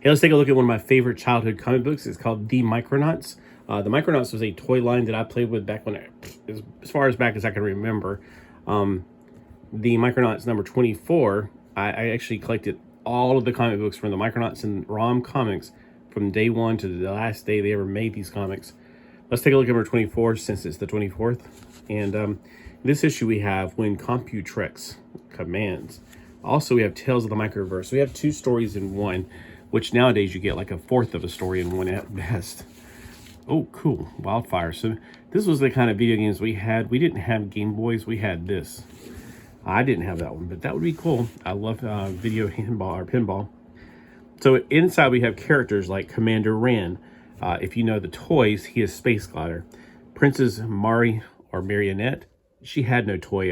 Hey, let's take a look at one of my favorite childhood comic books. It's called The Micronauts. The Micronauts was a toy line that I played with back when, as far as back as I can remember. The Micronauts number 24, I actually collected all of the comic books from the Micronauts and ROM comics from day one to the last day they ever made these comics. Let's take a look at number 24 since it's the 24th. And this issue we have When Computrex Commands. Also, we have Tales of the Microverse. We have two stories in one, which nowadays you get like a fourth of a story in one at best. Oh, cool. Wildfire. So this was the kind of video games we had. We didn't have Game Boys. We had this. I didn't have that one, but that would be cool. I love video handball or pinball. So inside we have characters like Commander Ran. If you know the toys, he is Space Glider. Princess Mari or Marionette, she had no toy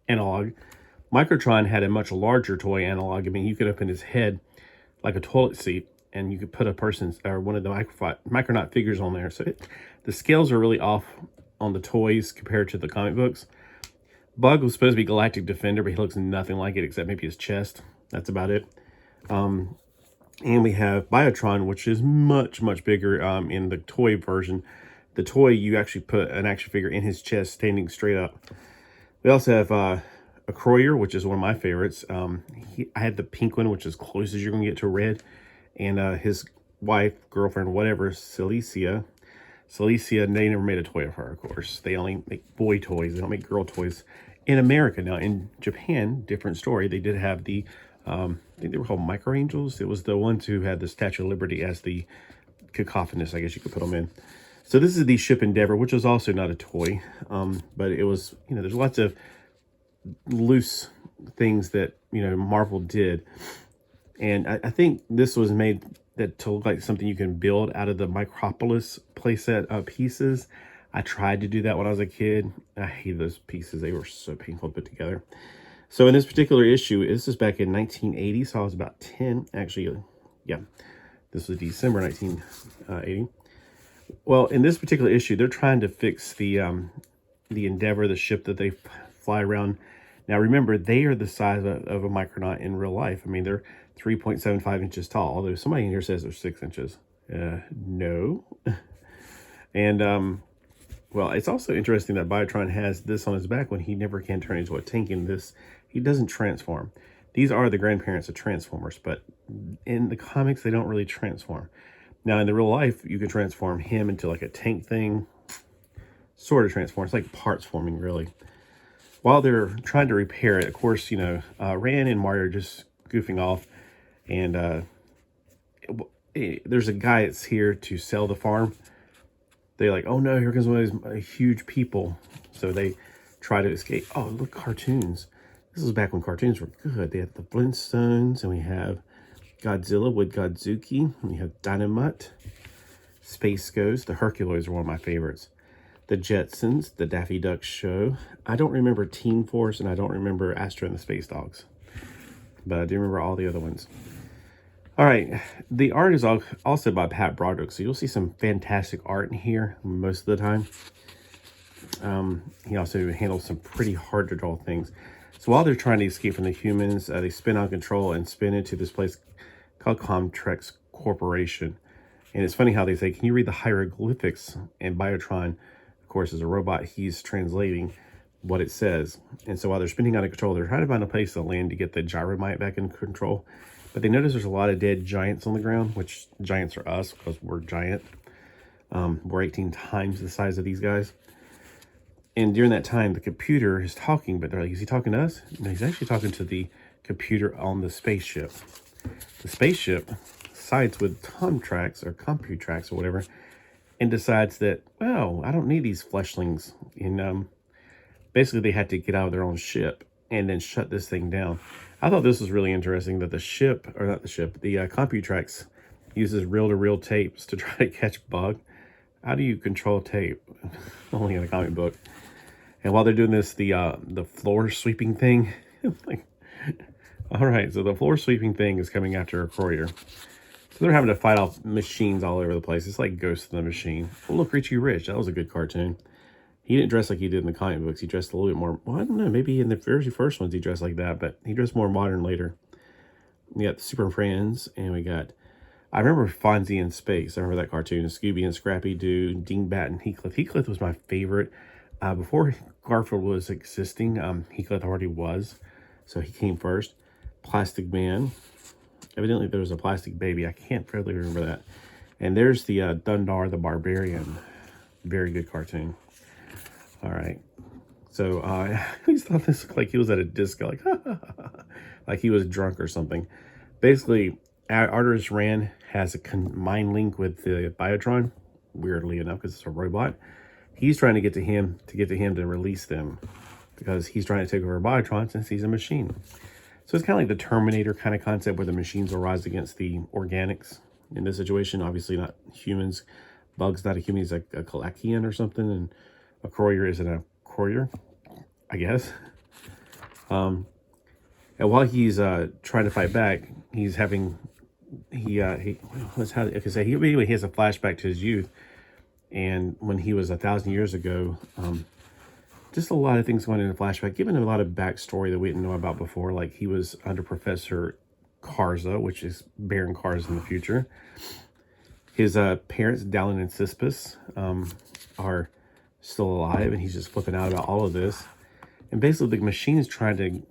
analog. Microtron had a much larger toy analog. I mean, you could open his head like a toilet seat, and you could put a person's or one of the Micronaut figures on there. So the scales are really off on the toys compared to the comic books. Bug was supposed to be Galactic Defender, but he looks nothing like it except maybe his chest. That's about it. And we have Biotron, which is much, much bigger in the toy version. The toy, you actually put an action figure in his chest standing straight up. We also have a Croyer, which is one of my favorites. I had the pink one, which is close as you're going to get to red. And his wife, girlfriend, whatever, Celicia, they never made a toy of her, of course. They only make boy toys. They don't make girl toys in America. Now, in Japan, different story. They did have the, I think they were called Micro Angels. It was the ones who had the Statue of Liberty as the cacophonous, I guess you could put them in. So this is the ship Endeavor, which was also not a toy. But it was, you know, there's lots of loose things that, you know, Marvel did. And I think this was made to look like something you can build out of the Micropolis playset pieces. I tried to do that when I was a kid. I hated those pieces. They were so painful to put together. So in this particular issue, this is back in 1980, so I was about 10. Actually, yeah, this was December 1980. Well, in this particular issue, they're trying to fix the Endeavor, the ship that they fly around. Now, remember, they are the size of a Micronaut in real life. I mean, they're 3.75 inches tall, although somebody in here says they're 6 inches. No. And, well, it's also interesting that Biotron has this on his back when he never can turn into a tank. In this, he doesn't transform. These are the grandparents of Transformers, but in the comics, they don't really transform. Now, in the real life, you can transform him into like a tank thing. Sort of transform. It's like parts forming, really. While they're trying to repair it, of course, you know, Ran and Mario are just goofing off. And there's a guy that's here to sell the farm. They're like, oh no, here comes one of those huge people. So they try to escape. Oh, look, cartoons. This was back when cartoons were good. They had the Flintstones, and we have Godzilla with Godzuki. We have Dynamite, Space Ghost. The Herculoids are one of my favorites. The Jetsons, the Daffy Duck Show. I don't remember Teen Force, and I don't remember Astro and the Space Dogs. But I do remember all the other ones. All right, the art is also by Pat Broderick, so you'll see some fantastic art in here most of the time. He also handles some pretty hard to draw things. So while they're trying to escape from the humans, they spin out of control and spin into this place called Comtrex Corporation. And it's funny how they say, can you read the hieroglyphics? And Biotron, of course, is a robot. He's translating what it says. And so while they're spinning out of control, they're trying to find a place to land to get the gyromite back in control. But they notice there's a lot of dead giants on the ground, which giants are us because we're giant. We're 18 times the size of these guys. And during that time, the computer is talking, but they're like, is he talking to us? No, he's actually talking to the computer on the spaceship. The spaceship sides with Comtrex or Computrex or whatever and decides that, well, I don't need these fleshlings. And basically, they had to get out of their own ship and then shut this thing down. I thought this was really interesting that the ship, or not the ship, the Computrex uses reel-to-reel tapes to try to catch Bug. How do you control tape? Only in a comic book. And while they're doing this, the floor sweeping thing, like, all right, so the floor sweeping thing is coming after a Croyer. So they're having to fight off machines all over the place. It's like Ghost in the Machine. Oh, look, Richie Rich. That was a good cartoon. He didn't dress like he did in the comic books. He dressed a little bit more, well, I don't know, maybe in the very first ones he dressed like that, but he dressed more modern later. We got the Super Friends, and we got, I remember Fonzie in Space. I remember that cartoon. Scooby and Scrappy Doo, Dingbat and Heathcliff. Heathcliff was my favorite. Before Garfield was existing, Heathcliff already was. So he came first. Plastic Man. Evidently there was a Plastic Baby. I can't really remember that. And there's the Dundar the Barbarian. Very good cartoon. All right. So I always thought this looked like he was at a disco. Like he was drunk or something. Basically, Artemis Rand has a combined link with the Biotron. Weirdly enough, because it's a robot. He's trying to get to him to release them, because he's trying to take over Biotron since he's a machine. So it's kind of like the Terminator kind of concept, where the machines will rise against the organics. In this situation, obviously not humans. Bug's not a human, he's like a Kalakian or something, and a Croyer isn't a Croyer, I guess. And while he's trying to fight back, he's having he has a flashback to his youth, and when he was 1,000 years ago. Just a lot of things going in the flashback, given a lot of backstory that we didn't know about before. Like he was under Professor Karza, which is Baron Karza in the future. His parents, Dallin and Sispus, are still alive, and he's just flipping out about all of this. And basically the machine's trying to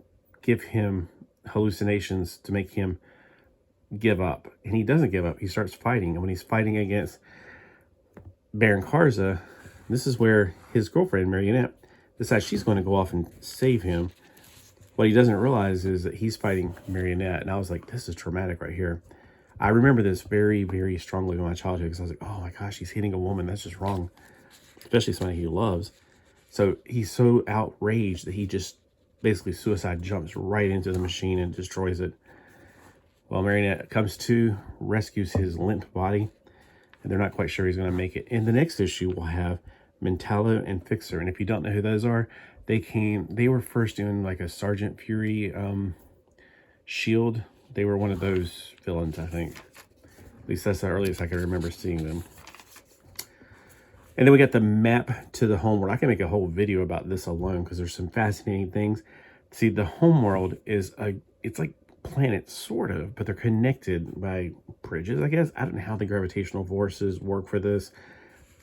give him hallucinations to make him give up. And he doesn't give up. He starts fighting. And when he's fighting against Baron Karza, this is where his girlfriend, Marionette, decides she's going to go off and save him. What he doesn't realize is that he's fighting Marionette. And I was like, this is traumatic right here. I remember this very, very strongly in my childhood, because I was like, oh my gosh, he's hitting a woman. That's just wrong. Especially somebody he loves. So he's so outraged that he just basically suicide jumps right into the machine and destroys it. Well, Marionette comes to, rescues his limp body, and they're not quite sure he's going to make it. In the next issue, we'll have Mentallo and Fixer. And if you don't know who those are, they were first doing like a Sergeant Fury shield. They were one of those villains, I think. At least that's the earliest I can remember seeing them. And then we got the map to the homeworld. I can make a whole video about this alone, because there's some fascinating things. See, the homeworld is it's like planets, sort of, but they're connected by bridges, I guess. I don't know how the gravitational forces work for this.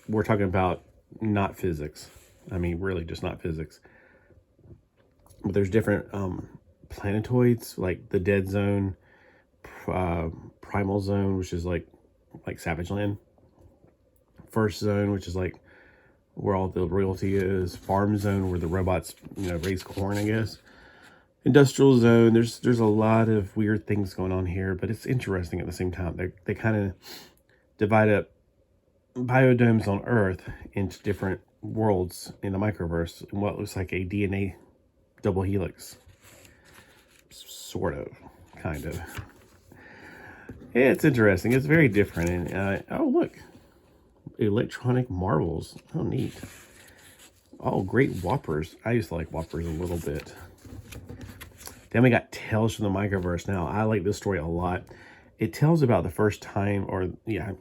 We're talking about not physics. I mean, really just not physics. But there's different planetoids, like the Dead Zone, Primal Zone, which is like Savage Land. First Zone, which is like where all the royalty is. Farm Zone, where the robots, raise corn, I guess. Industrial Zone. There's a lot of weird things going on here, but it's interesting at the same time. They kind of divide up biodomes on Earth into different worlds in the microverse, in what looks like a DNA double helix. Sort of. Kind of. Yeah, it's interesting. It's very different. And oh, look. Electronic marbles. Oh, neat. Oh, great Whoppers. I used to like Whoppers a little bit. Then we got Tales from the Microverse. Now, I like this story a lot. It tells about the first time, or yeah,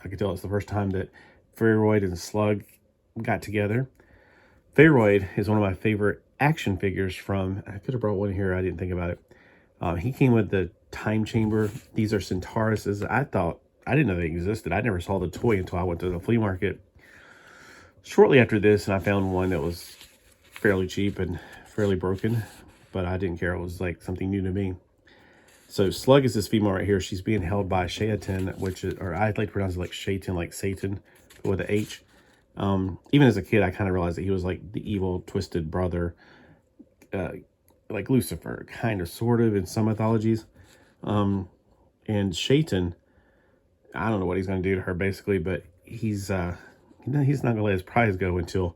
I could tell it's the first time that Fearoid and Slug got together. Fearoid is one of my favorite action figures from, I could have brought one here, I didn't think about it. He came with the Time Chamber. These are Centauruses. I didn't know they existed. I never saw the toy until I went to the flea market shortly after this, and I found one that was fairly cheap and fairly broken, but I didn't care. It was like something new to me. So Slug is this female right here. She's being held by Shaitan, which is, or I'd like to pronounce it like Shaitan, like Satan, with an H. Even as a kid, I kind of realized that he was like the evil, twisted brother, like Lucifer, kind of, sort of, in some mythologies. And Shaitan, I don't know what he's going to do to her, basically, but he's not going to let his prize go until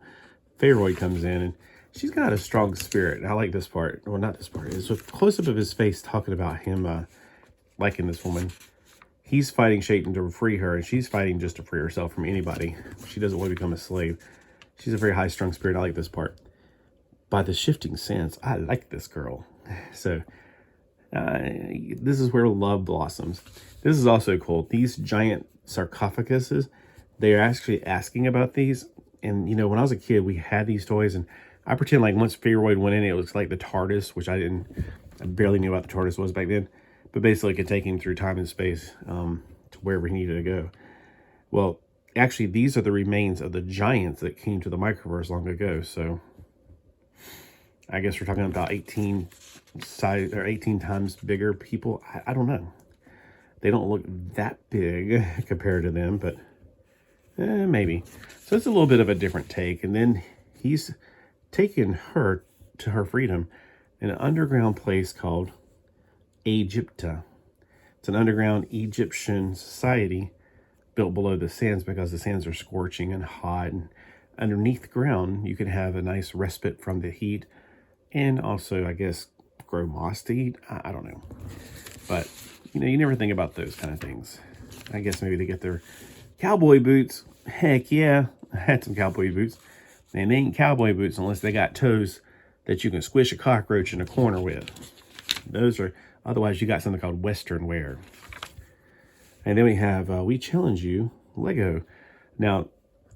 Fearoid comes in, and she's got a strong spirit. I like this part. Well, not this part. It's a close-up of his face talking about him liking this woman. He's fighting Shaitan to free her, and she's fighting just to free herself from anybody. She doesn't want to become a slave. She's a very high-strung spirit. I like this part. By the shifting sands, I like this girl. So, this is where love blossoms. This is also cool. These giant sarcophaguses, they're actually asking about these. And, when I was a kid, we had these toys, and I pretend like once Fearoid went in, it was like the TARDIS, which I barely knew what the TARDIS was back then. but basically it could take him through time and space to wherever he needed to go. Well, actually, these are the remains of the giants that came to the microverse long ago. So I guess we're talking about 18 times bigger people. I don't know. They don't look that big compared to them, but maybe. So it's a little bit of a different take. And then he's taken her to her freedom in an underground place called Egypta. It's an underground Egyptian society built below the sands because the sands are scorching and hot. And underneath the ground, you can have a nice respite from the heat and also, I guess, grow moss to eat. I don't know. But, you never think about those kind of things. I guess maybe they get their cowboy boots. Heck yeah, I had some cowboy boots. And they ain't cowboy boots unless they got toes that you can squish a cockroach in a corner with. Those are, otherwise you got something called Western wear. And then we have, we challenge you, Lego. Now,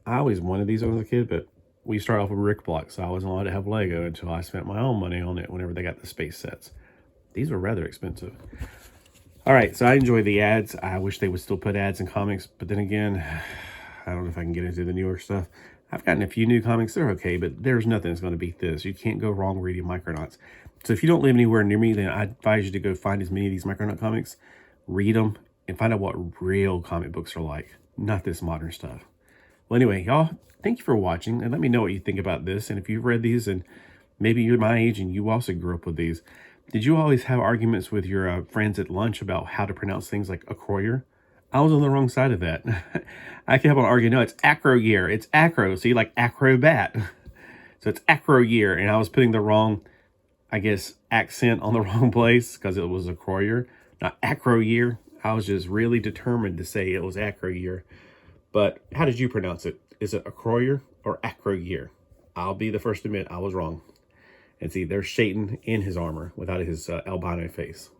I always wanted these when I was a kid, but we start off with brick blocks, so I wasn't allowed to have Lego until I spent my own money on it whenever they got the space sets. These were rather expensive. All right, so I enjoy the ads. I wish they would still put ads in comics, but then again, I don't know if I can get into the newer stuff. I've gotten a few new comics. They're okay, but there's nothing that's going to beat this. You can't go wrong reading Micronauts. So if you don't live anywhere near me, then I advise you to go find as many of these Micronaut comics, read them, and find out what real comic books are like, not this modern stuff. Well, anyway, y'all, thank you for watching, and let me know what you think about this. And if you've read these, and maybe you're my age and you also grew up with these, did you always have arguments with your friends at lunch about how to pronounce things like acroyer? I was on the wrong side of that. I kept on arguing, no, it's acro-year. It's acro. See, like acrobat. So it's acro-year. And I was putting the wrong, I guess, accent on the wrong place because it was acroyer, not acro-year. I was just really determined to say it was acro-year. But how did you pronounce it? Is it acroyer or acro-year? I'll be the first to admit I was wrong. And see, there's Satan in his armor without his albino face.